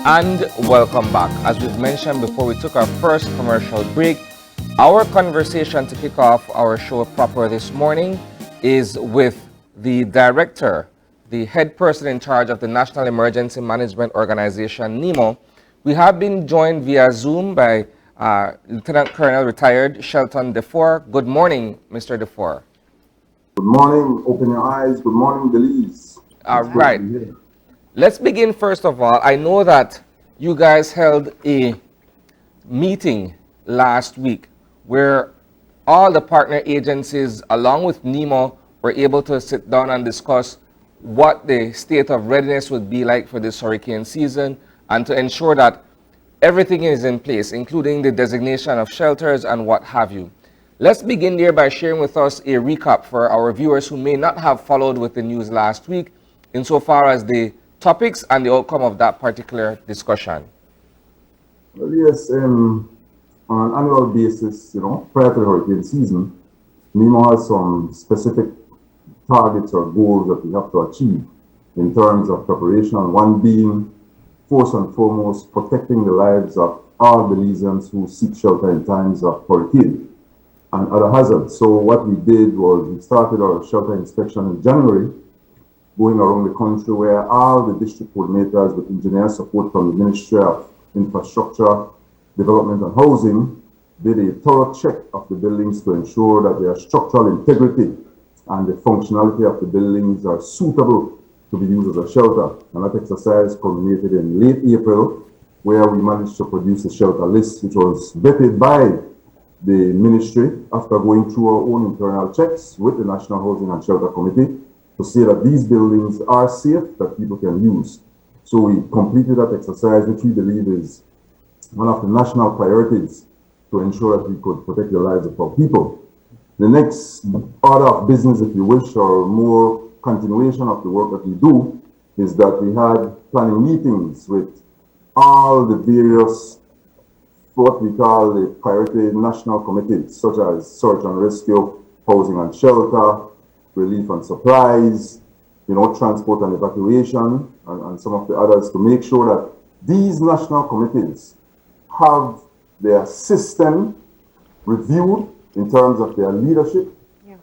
And welcome back. As we've mentioned before we took our first commercial break, our conversation to kick off our show proper this morning is with the director, the head person in charge of the National Emergency Management Organization, NEMO. We have been joined via Zoom by Lieutenant Colonel retired Shelton Defour. Good morning, Mr. Defour. Good morning, open your eyes. Good morning, Belize. All right. Let's begin first of all. I know that you guys held a meeting last week where all the partner agencies along with NEMO were able to sit down and discuss what the state of readiness would be like for this hurricane season and to ensure that everything is in place, including the designation of shelters and what have you. Let's begin there by sharing with us a recap for our viewers who may not have followed with the news last week insofar as the topics and the outcome of that particular discussion. Well, yes, on an annual basis, prior to the hurricane season, NEMO has some specific targets or goals that we have to achieve in terms of preparation. One being, first and foremost, protecting the lives of all Belizeans who seek shelter in times of hurricane and other hazards. So what we did was we started our shelter inspection in January, going around the country where all the district coordinators with engineer support from the Ministry of Infrastructure, Development and Housing did a thorough check of the buildings to ensure that their structural integrity and the functionality of the buildings are suitable to be used as a shelter. And that exercise culminated in late April, where we managed to produce a shelter list, which was vetted by the ministry after going through our own internal checks with the National Housing and Shelter Committee to say that these buildings are safe, that people can use. So we completed that exercise, which we believe is one of the national priorities to ensure that we could protect the lives of our people. The next order of business, if you wish, or more continuation of the work that we do, is that we had planning meetings with all the various, what we call the priority national committees, such as search and rescue, housing and shelter, relief and supplies, transport and evacuation, and some of the others, to make sure that these national committees have their system reviewed in terms of their leadership,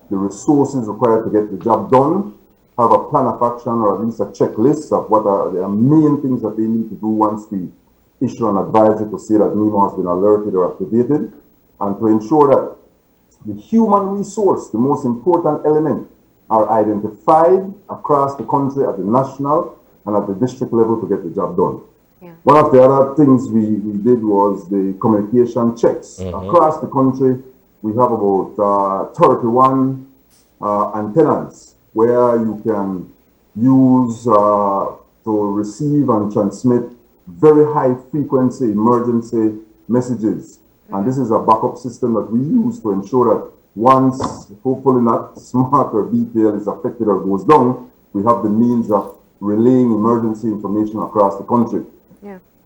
the resources required to get the job done, have a plan of action or at least a checklist of what are the main things that they need to do once we issue an advisory to say that NEMO has been alerted or activated, and to ensure that the human resource, the most important element, are identified across the country at the national and at the district level to get the job done. One of the other things we did was the communication checks. Across the country, we have about 31 antennas where you can use to receive and transmit very high frequency emergency messages. And this is a backup system that we use to ensure that once, hopefully not smart or detail is affected or goes down, we have the means of relaying emergency information across the country.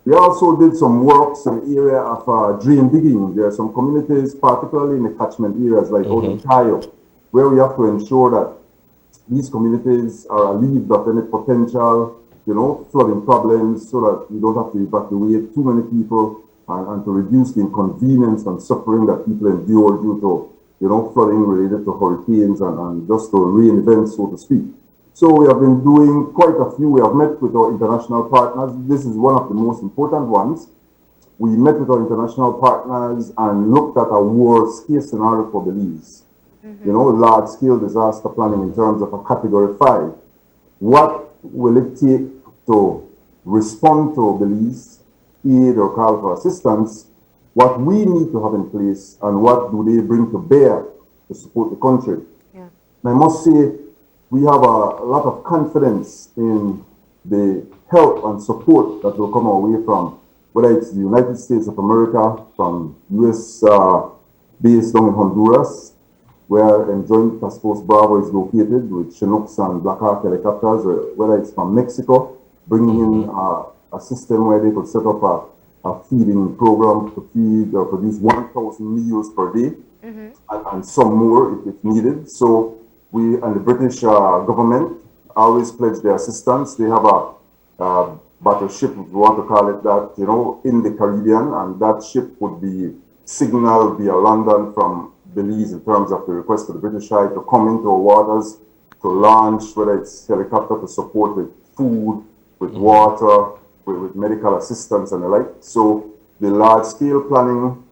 We also did some works in the area of drain digging. There are some communities, particularly in the catchment areas like out in Tayo, where we have to ensure that these communities are relieved of any potential, flooding problems, so that you don't have to evacuate too many people and to reduce the inconvenience and suffering that people endure due to flooding related to hurricanes and just the rain events, so to speak. So we have been doing quite a few. We have met with our international partners. This is one of the most important ones. We met with our international partners and looked at a worst-case scenario for Belize. Large-scale disaster planning in terms of a Category 5. What will it take to respond to Belize, aid or call for assistance? What we need to have in place, and what do they bring to bear to support the country? And I must say, we have a lot of confidence in the help and support that will come our way from, whether it's the United States of America, from U.S. based down in Honduras, where Joint Task Force Bravo is located with Chinooks and Black Hawk helicopters, or whether it's from Mexico, bringing in a system where they could set up a feeding program to feed or produce 1,000 meals per day, and some more if needed. So we and the British government always pledge their assistance. They have a battleship, if you want to call it that, you know, in the Caribbean, and that ship would be signaled via London from Belize in terms of the request to the British side to come into our waters, to launch, whether it's helicopter to support with food, with water, with medical assistance and the like. So the large-scale planning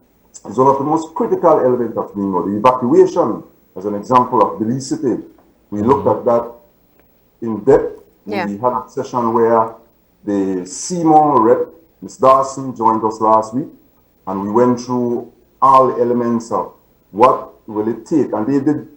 is one of the most critical elements of NEMO. The evacuation, as an example of Belize City, we looked at that in depth. Yeah. We had a session where the CMO rep, Ms. Dawson, joined us last week, and we went through all the elements of what will it take. And they did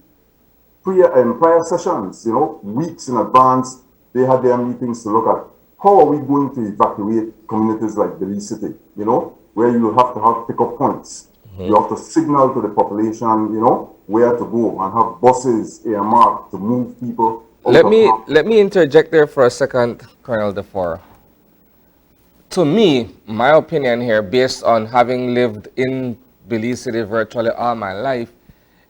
prior sessions, you know, weeks in advance. They had their meetings to look at how are we going to evacuate communities like Belize City, you know, where you have to have pickup points. You have to signal to the population, you know, where to go and have buses earmarked to move people. Let me interject there for a second, Colonel Defour. To me, my opinion here, based on having lived in Belize City virtually all my life,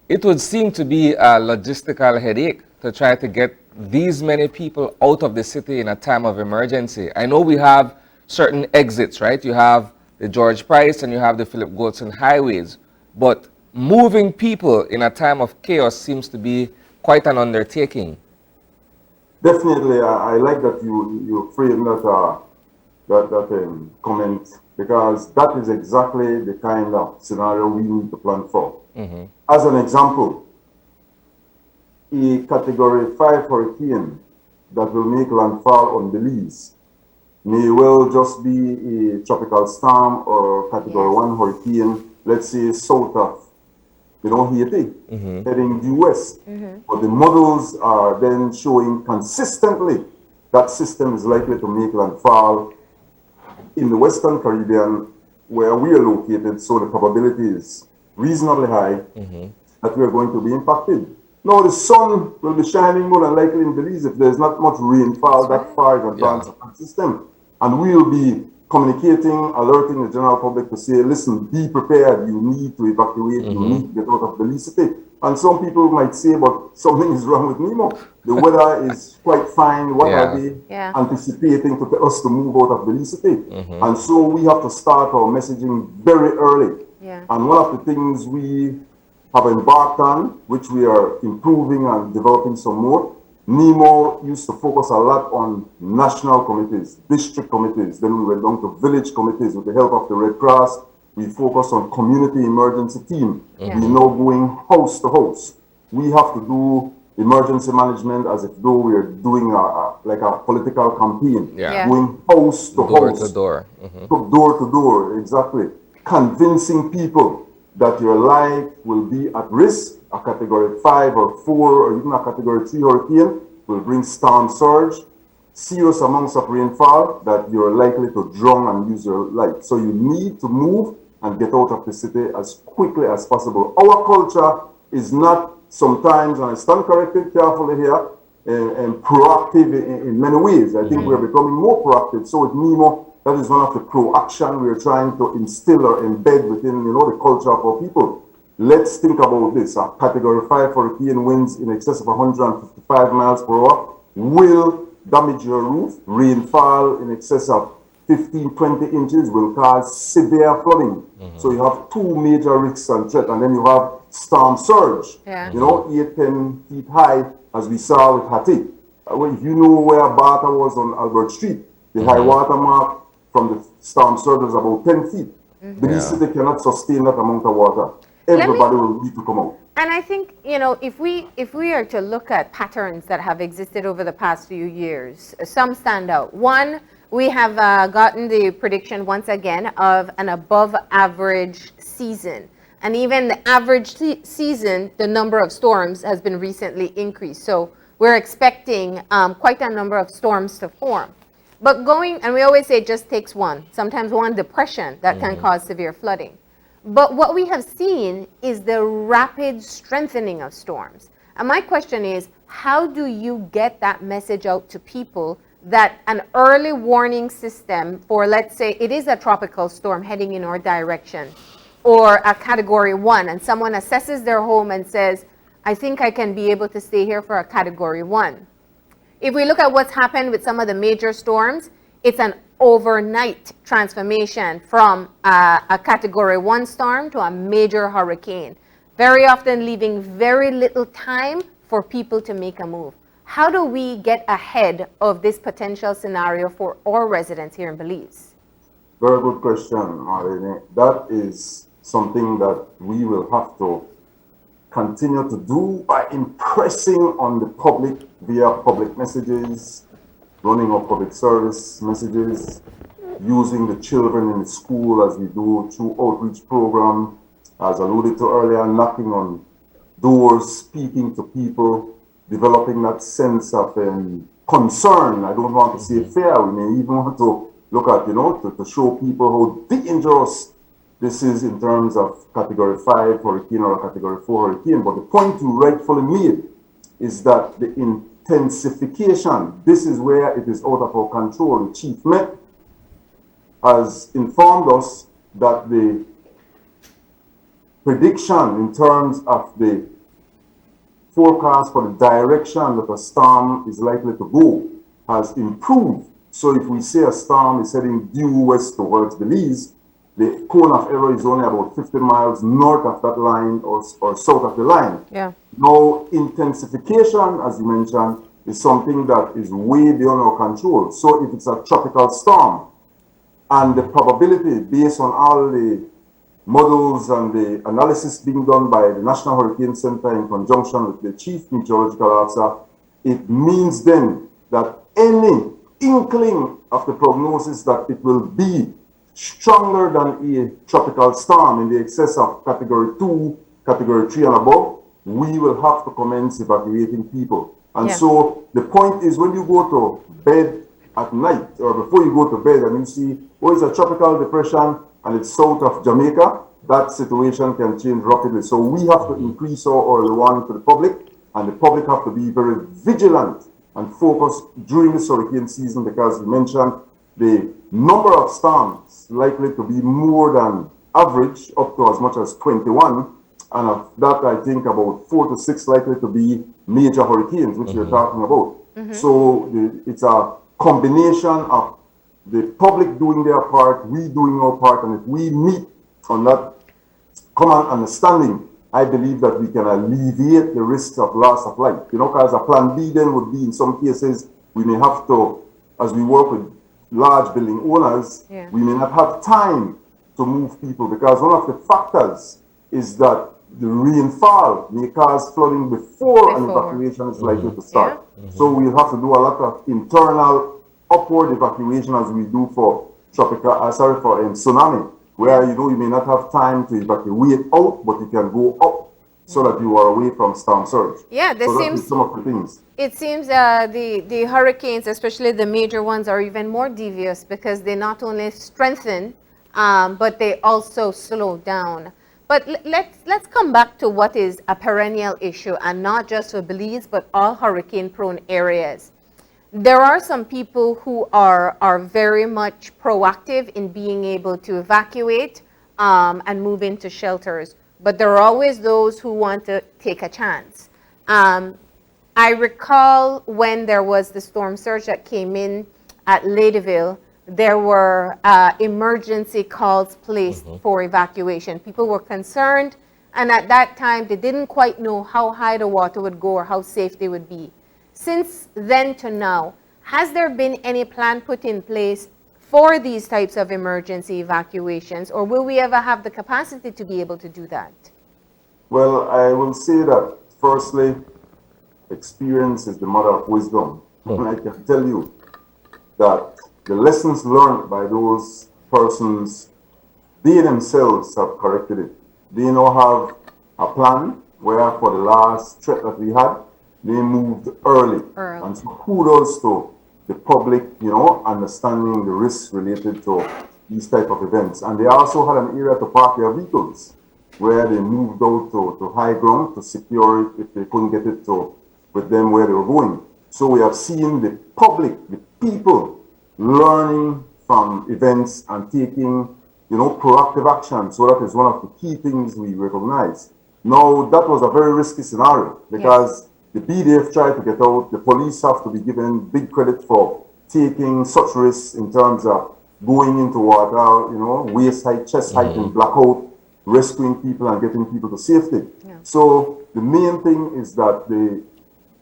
it would seem to be a logistical headache to try to get these many people out of the city in a time of emergency. I know we have certain exits, right? You have the George Price and you have the Philip Goldson highways, but moving people in a time of chaos seems to be quite an undertaking. Definitely, I like that you frame that comment, because that is exactly the kind of scenario we need to plan for. As an example, a Category 5 hurricane that will make landfall on Belize may well just be a tropical storm or Category 1 hurricane, let's say south of, you know, Haiti, heading due west. But the models are then showing consistently that system is likely to make landfall in the Western Caribbean, where we are located, so the probability is reasonably high that we are going to be impacted. Now, the sun will be shining more than likely in Belize if there's not much rainfall that far in advance of the system. And we will be communicating, alerting the general public to say, listen, be prepared, you need to evacuate, you need to get out of Belize City. And some people might say, but something is wrong with NEMO. The weather is quite fine, what are they anticipating to tell us to move out of Belize City? And so we have to start our messaging very early. And one of the things we have embarked on, which we are improving and developing some more, NEMO used to focus a lot on national committees, district committees. Then we went down to village committees with the help of the Red Cross. We focus on community emergency team. We're now going house to house. We have to do emergency management as if though we are doing like a political campaign. Going house to house. Door to door. Door to door, exactly. Convincing people that your life will be at risk. A Category 5 or 4 or even a Category 3 hurricane will bring storm surge, serious amounts of rainfall that you're likely to drown and lose your life. So you need to move and get out of the city as quickly as possible. Our culture is not sometimes, and I stand corrected carefully here, and proactive in many ways. I think we're becoming more proactive. So with NEMO, that is one of the pro-action we're trying to instill or embed within, you know, the culture of our people. Let's think about this. A Category 5 hurricane winds in excess of 155 miles per hour will damage your roof. Rainfall in excess of 15, 20 inches will cause severe flooding. So you have two major risks and threat. And then you have storm surge, you know, 8, 10 feet high, as we saw with Haiti. If you know where Bata was on Albert Street, the high water mark from the storm surge was about 10 feet. Belize City cannot sustain that amount of water. Everybody will need to come out. And I think, you know, if we are to look at patterns that have existed over the past few years, some stand out. One, we have gotten the prediction once again of an above average season. And even the average season, the number of storms has been recently increased. So we're expecting quite a number of storms to form. But and we always say it just takes one, sometimes one depression that can cause severe flooding. But what we have seen is the rapid strengthening of storms. And my question is, how do you get that message out to people that an early warning system for, let's say, it is a tropical storm heading in our direction, or a Category 1, and someone assesses their home and says, I think I can be able to stay here for a Category 1. If we look at what's happened with some of the major storms, it's an overnight transformation from a Category 1 storm to a major hurricane, very often leaving very little time for people to make a move. How do we get ahead of this potential scenario for our residents here in Belize? Very good question, Marlene. That is something that we will have to continue to do by impressing on the public via public messages, running our public service messages, using the children in the school as we do through outreach program, as alluded to earlier, knocking on doors, speaking to people, developing that sense of concern. I don't want to say fear. We may even want to look at, to show people how dangerous this is in terms of Category 5 hurricane or a Category 4 hurricane. But the point you rightfully made is that the intensification, this is where it is out of our control. The Chief Met has informed us that the prediction in terms of the forecast for the direction that a storm is likely to go has improved. So if we say a storm is heading due west towards Belize, the cone of error is only about 50 miles north of that line or south of the line. Yeah. Now, intensification, as you mentioned, is something that is way beyond our control. So if it's a tropical storm, and the probability based on all the models and the analysis being done by the National Hurricane Center in conjunction with the Chief Meteorological Officer, it means then that any inkling of the prognosis that it will be stronger than a tropical storm in the excess of Category 2, Category 3 and above, we will have to commence evacuating people. And so the point is, when you go to bed at night or before you go to bed and you see, oh, it's a tropical depression and it's south of Jamaica, that situation can change rapidly. So we have to increase our early warning to the public, and the public have to be very vigilant and focused during this hurricane season, because you mentioned the number of storms likely to be more than average, up to as much as 21. And of that, I think about 4 to 6 likely to be major hurricanes, which we're talking about. So it's a combination of the public doing their part, we doing our part, and if we meet on that common understanding, I believe that we can alleviate the risk of loss of life. Because a plan B then would be, in some cases, we may have to, as we work with large building owners, we may not have time to move people, because one of the factors is that the rainfall may cause flooding before an evacuation is likely to start. So we'll have to do a lot of internal upward evacuation as we do for tsunami, where you may not have time to evacuate out, but you can go up so that you are away from storm surge. Yeah, this so seems some of the things. It seems the hurricanes, especially the major ones, are even more devious, because they not only strengthen, but they also slow down. But let's come back to what is a perennial issue, and not just for Belize, but all hurricane-prone areas. There are some people who are very much proactive in being able to evacuate and move into shelters, but there are always those who want to take a chance. I recall when there was the storm surge that came in at Ladyville, there were emergency calls placed for evacuation. People were concerned, and at that time they didn't quite know how high the water would go or how safe they would be. Since then to now, has there been any plan put in place for these types of emergency evacuations, or will we ever have the capacity to be able to do that? Well, I will say that, firstly, experience is the mother of wisdom. And I can tell you that the lessons learned by those persons, they themselves have corrected it. They now have a plan where, for the last threat that we had, they moved early. And so kudos to the public, understanding the risks related to these type of events. And they also had an area to park their vehicles, where they moved out to high ground to secure it if they couldn't get it to with them where they were going. So we have seen the public, the people, learning from events and taking, proactive action. So that is one of the key things we recognize. Now, that was a very risky scenario, because the BDF tried to get out. The police have to be given big credit for taking such risks in terms of going into water, waist height, chest height, and blackout, rescuing people and getting people to safety. Yeah. So the main thing is that the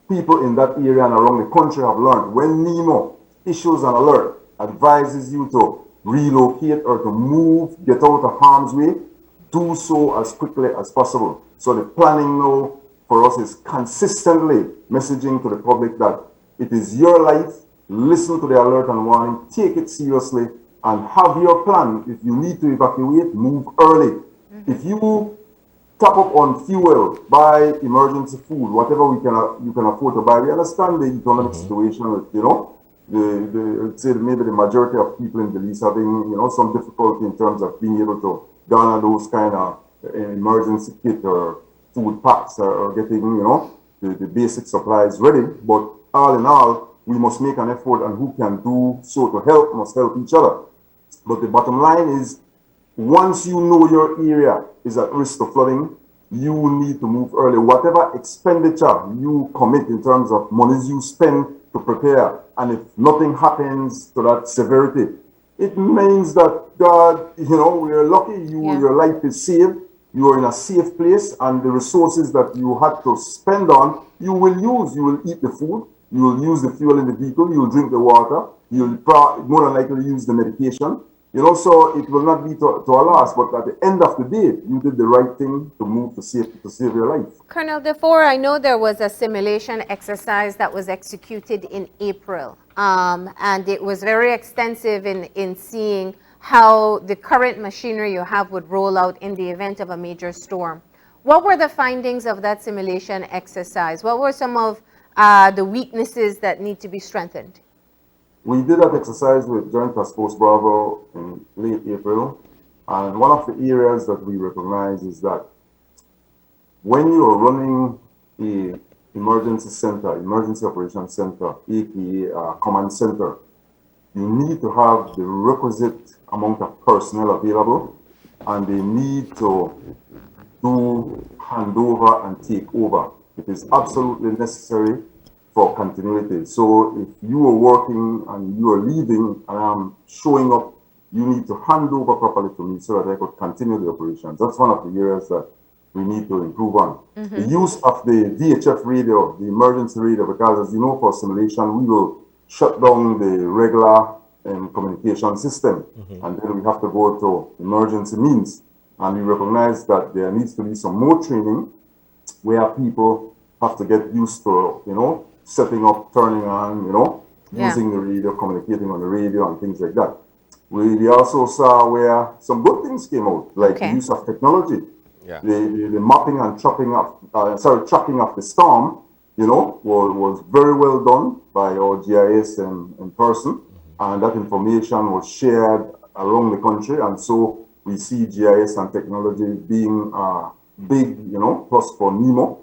people in that area and around the country have learned when NEMO issues an alert, advises you to relocate or to move, get out of harm's way, do so as quickly as possible. So the planning now for us is consistently messaging to the public that it is your life, listen to the alert and warning, take it seriously, and have your plan. If you need to evacuate, move early. If you top up on fuel, buy emergency food, whatever you can afford to buy. We understand the economic situation with, I'd say maybe the majority of people in Belize having, some difficulty in terms of being able to garner those kind of emergency kit or food packs or getting, the basic supplies ready. But all in all, we must make an effort, and who can do so to help must help each other. But the bottom line is, once you know your area is at risk of flooding, you need to move early. Whatever expenditure you commit in terms of monies you spend to prepare, and if nothing happens to that severity, it means that God, we're lucky, your life is saved, you are in a safe place, and the resources that you had to spend on, you will use. You will eat the food, you will use the fuel in the vehicle, you will drink the water, you'll more than likely use the medication. So it will not be to a loss, but at the end of the day, you did the right thing to move to save your life. Colonel Defour, I know there was a simulation exercise that was executed in April, and it was very extensive in seeing how the current machinery you have would roll out in the event of a major storm. What were the findings of that simulation exercise? What were some of the weaknesses that need to be strengthened? We did that exercise with Joint Task Force Bravo in late April, and one of the areas that we recognize is that when you are running a emergency center, emergency operations center, aka command center, you need to have the requisite amount of personnel available, and they need to do handover and take over. It is absolutely necessary for continuity. So if you are working and you are leaving and I'm showing up, you need to hand over properly to me so that I could continue the operations. That's one of the areas that we need to improve on. The use of the VHF radio, the emergency radio, because as you know, for simulation, we will shut down the regular communication system, and then we have to go to emergency means. And we recognize that there needs to be some more training where people have to get used to, setting up, turning on, using the radio, communicating on the radio and things like that. We also saw where some good things came out, like the use of technology. Yeah. The mapping and tracking of the storm, was very well done by our GIS in person, and that information was shared around the country, and so we see GIS and technology being a big, plus for NEMO.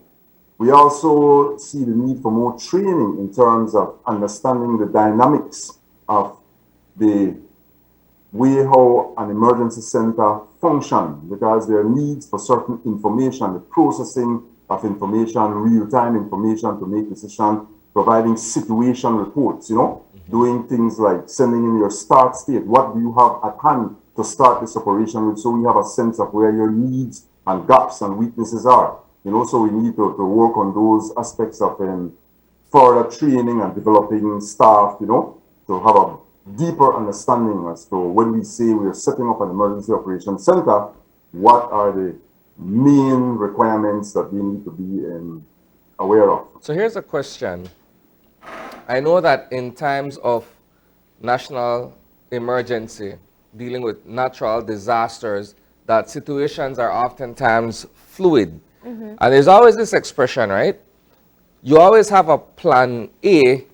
We also see the need for more training in terms of understanding the dynamics of the way how an emergency center functions, because there are needs for certain information, the processing of information, real-time information to make decisions, providing situation reports, doing things like sending in your start state. What do you have at hand to start this operation with, so we have a sense of where your needs and gaps and weaknesses are. So we need to work on those aspects of further training and developing staff, to have a deeper understanding as to when we say we're setting up an emergency operations center, what are the main requirements that we need to be aware of. So here's a question. I know that in times of national emergency, dealing with natural disasters, that situations are oftentimes fluid. And there's always this expression, right? You always have a plan A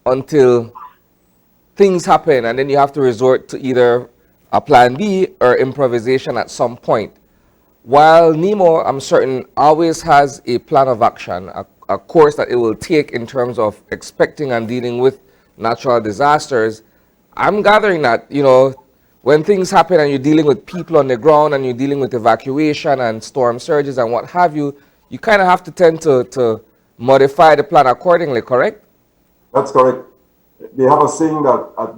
until things happen, and then you have to resort to either a plan B or improvisation at some point. While NEMO, I'm certain, always has a plan of action, a course that it will take in terms of expecting and dealing with natural disasters, I'm gathering that, when things happen and you're dealing with people on the ground and you're dealing with evacuation and storm surges and what have you, you kind of have to tend to modify the plan accordingly, correct? That's correct. they have a saying that at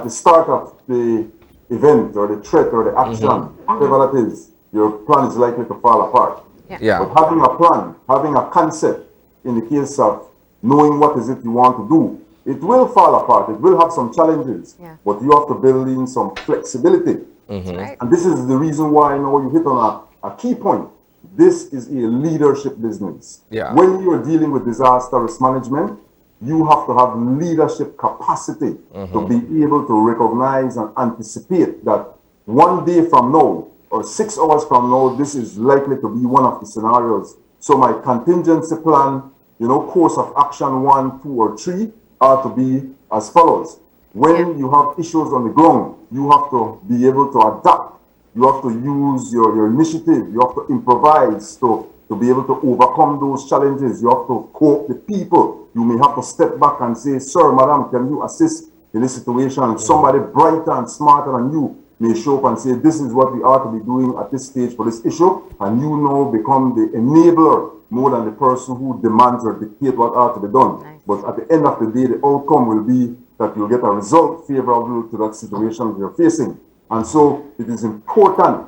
the start of the event or the threat or the action, whatever that is, your plan is likely to fall apart. Yeah. But having a plan, having a concept, in the case of knowing what is it you want to do, it will fall apart. It will have some challenges, but you have to build in some flexibility. Right. And this is the reason why I know you hit on a key point. This is a leadership business. Yeah. When you are dealing with disaster risk management, you have to have leadership capacity to be able to recognize and anticipate that one day from now or 6 hours from now, this is likely to be one of the scenarios. So my contingency plan, course of action 1, 2, or 3 are to be as follows. When you have issues on the ground, you have to be able to adapt. You have to use your initiative. You have to improvise to be able to overcome those challenges. You have to cope with people. You may have to step back and say, sir, madam, can you assist in this situation? And somebody brighter and smarter than you may show up and say, this is what we are to be doing at this stage for this issue. And you now become the enabler more than the person who demands or dictates what are to be done. Nice. But at the end of the day, the outcome will be that you'll get a result favorable to that situation you're facing. And so it is important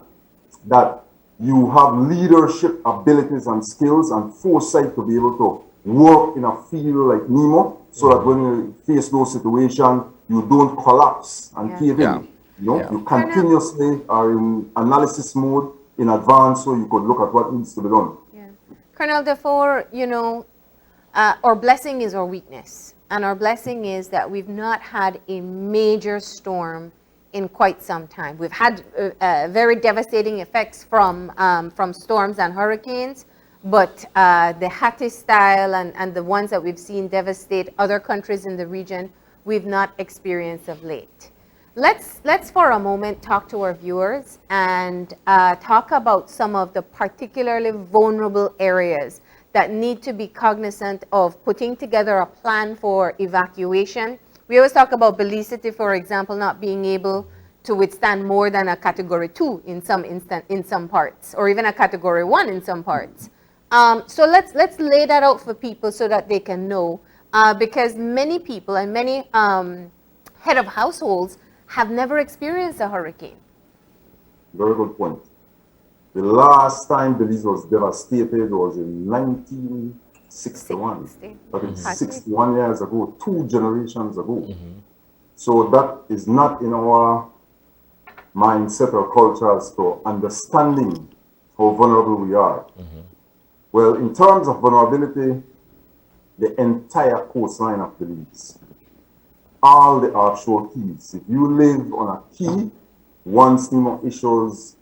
that you have leadership abilities and skills and foresight to be able to work in a field like NEMO, so that when you face those situations, you don't collapse and cave in. You continuously are in analysis mode in advance, so you could look at what needs to be done. Colonel Defour, our blessing is our weakness. And our blessing is that we've not had a major storm in quite some time. We've had very devastating effects from storms and hurricanes, but the Hattie style and the ones that we've seen devastate other countries in the region, we've not experienced of late. Let's for a moment talk to our viewers and talk about some of the particularly vulnerable areas that need to be cognizant of putting together a plan for evacuation. We always talk about Belize City, for example, not being able to withstand more than a Category 2 in some parts, or even a Category 1 in some parts. So let's lay that out for people so that they can know, because many people and many head of households have never experienced a hurricane. Very good point. The last time Belize was devastated was in 1961. That is 61 years ago, 2 generations ago. So that is not in our mindset or culture as to understanding how vulnerable we are. Well, in terms of vulnerability, the entire coastline of Belize, all the offshore keys. If you live on a key, once NEMO issues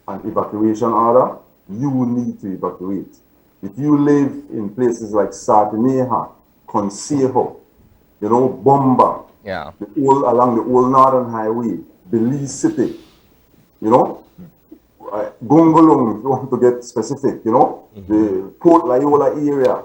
an evacuation order, you need to evacuate. If you live in places like Sardinia, Consejo, Bomba, along the old Northern Highway, Belize City, Gongolong, if you want to get specific, the Port Loyola area,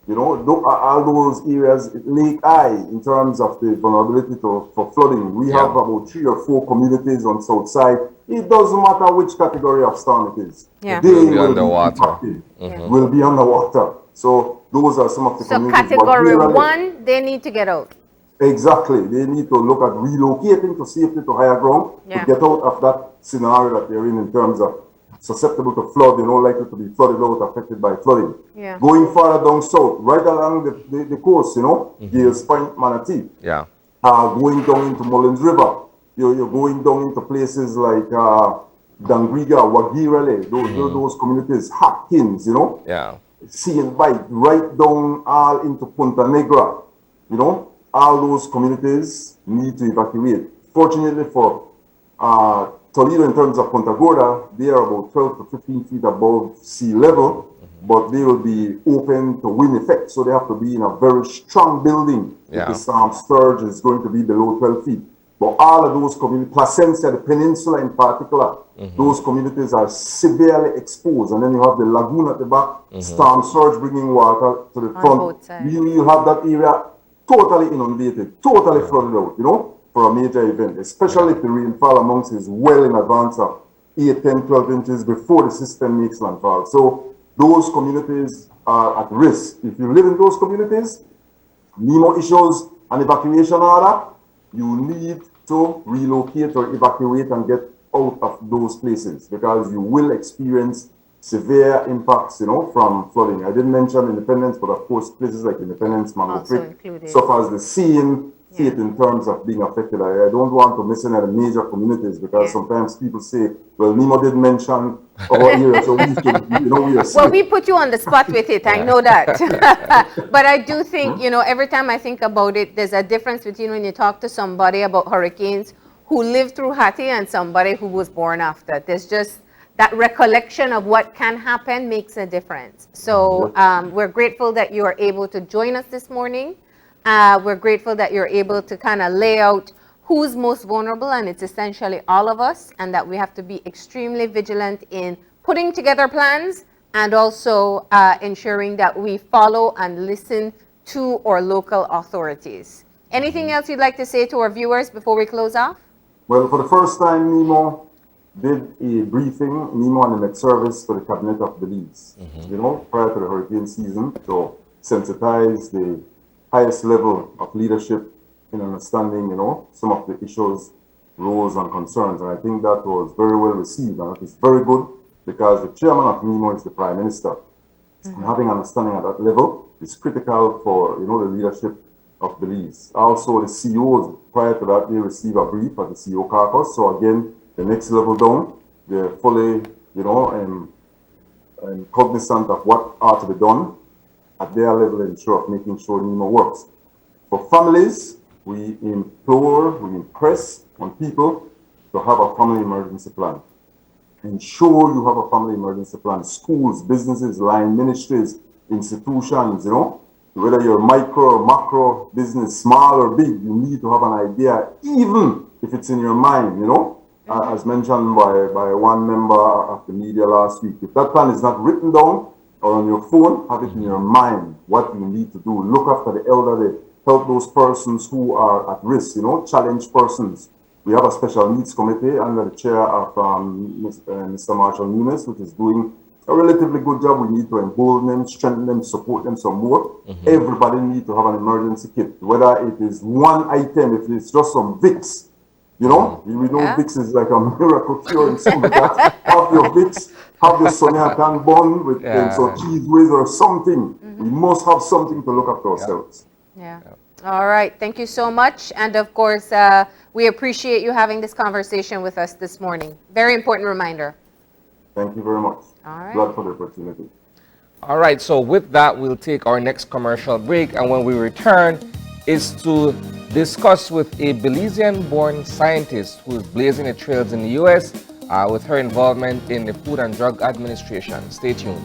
all those areas, Lake Eye, in terms of the vulnerability for flooding. We have about 3 or 4 communities on South Side. It doesn't matter which category of storm it is. They will be underwater. Will be underwater. So those are some of the communities. So Category 1, they need to get out. Exactly. They need to look at relocating to safety to higher ground to get out of that scenario that they're in terms of susceptible to flood, likely to be flooded out, affected by flooding. Going farther down south, right along the coast, Gales Point, Manatee. Going down into Mullins River. You're going down into places like Dangriga, Wagirale, those communities, Hopkins, Sea and Bite, right down all into Punta Negra, all those communities need to evacuate. Fortunately for Toledo, in terms of Punta Gorda, they are about 12 to 15 feet above sea level, but they will be open to wind effect, so they have to be in a very strong building if the storm surge is going to be below 12 feet. But all of those communities, Placencia, the peninsula in particular, those communities are severely exposed. And then you have the lagoon at the back, storm surge bringing water to the front. You have that area totally inundated, totally flooded out, for a major event, especially if the rainfall amongst is well in advance of 8, 10, 12 inches before the system makes landfall. So those communities are at risk. If you live in those communities, NEMO issues an evacuation order, you need to relocate or evacuate and get out of those places because you will experience severe impacts, from flooding. I didn't mention Independence, but of course, places like Independence, Mango Also Creek, included. suffers the same fate in terms of being affected. I don't want to mention the major communities because sometimes people say, well, NEMO didn't mention our area, so we should, we are safe. Well, we put you on the spot with it, I know that. But I do think, every time I think about it, there's a difference between when you talk to somebody about hurricanes who lived through Hattie and somebody who was born after. There's just that recollection of what can happen makes a difference. So we're grateful that you are able to join us this morning. We're grateful that you're able to kind of lay out who's most vulnerable, and it's essentially all of us, and that we have to be extremely vigilant in putting together plans and also ensuring that we follow and listen to our local authorities. Anything else you'd like to say to our viewers before we close off? Well, for the first time, NEMO did a briefing, NEMO and the Met Service, for the Cabinet of Belize, prior to the hurricane season, to sensitize the highest level of leadership in understanding, some of the issues, roles, and concerns. And I think that was very well received. And it is very good because the chairman of NEMO is the Prime Minister. And having understanding at that level is critical for, the leadership of Belize. Also, the CEOs, prior to that, they receive a brief at the CEO caucus. So again, the next level down, they're fully, cognizant of what ought to be done at their level of making sure NEMO works. For families, we implore, we impress on people to have a family emergency plan. Ensure you have a family emergency plan. Schools, businesses, line ministries, institutions, whether you're micro or macro business, small or big, you need to have an idea, even if it's in your mind, as mentioned by one member of the media last week. If that plan is not written down or on your phone, have it in your mind, what you need to do. Look after the elderly, help those persons who are at risk, challenged persons. We have a special needs committee under the chair of Mr. Marshall Nunes, which is doing a relatively good job. We need to embolden them, strengthen them, support them some more. Everybody needs to have an emergency kit, whether it is one item, if it's just some Vicks. We know Vicks is like a miracle cure in some of that. Have your Vicks, have your Sonia Tan bun with some cheese whiz or something. We must have something to look after ourselves. All right. Thank you so much. And of course, we appreciate you having this conversation with us this morning. Very important reminder. Thank you very much. All right. Glad for the opportunity. All right, so with that, we'll take our next commercial break, and when we return, is to discuss with a Belizean-born scientist who is blazing the trails in the U.S. With her involvement in the Food and Drug Administration. Stay tuned.